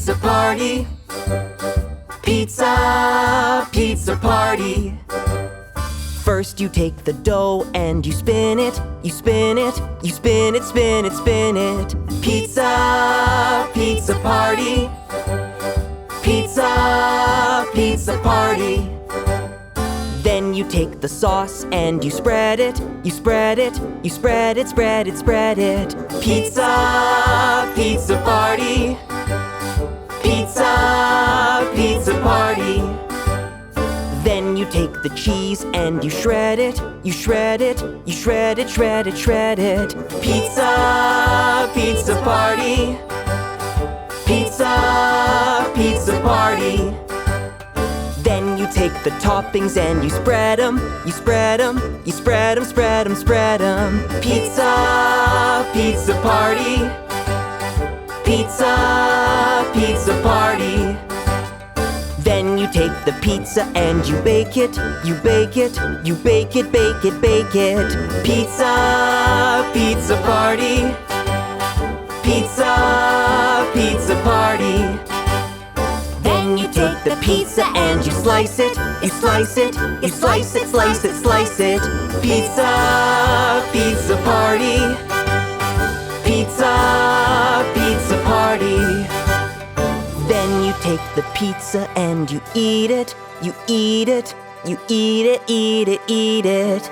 pizza party. Pizza, pizza party. First you take the dough and you spin it, you spin it, you spin it, spin it, spin it. Pizza, pizza party. Pizza, pizza party. Then you take the sauce and you spread it, you spread it, you spread it, spread it, spread it. Pizza, pizza party. Pizza, pizza party. Then you take the cheese and you shred it, you shred it, you shred it, shred it, shred it. Pizza, pizza party. Pizza, pizza party. Then you take the toppings and you spread them, you spread them, you spread them, spread them, spread them. Pizza, pizza party. Pizza, pizza party. Then you take the pizza and you bake it, you bake it, you bake it, bake it, bake it. Pizza, pizza party. Pizza, pizza party. Then you take the pizza and you slice it, you slice it, you slice it, slice it, slice it. Pizza, pizza party. Pizza, pizza party. Then you take the pizza and you eat it, you eat it, you eat it, eat it, eat it.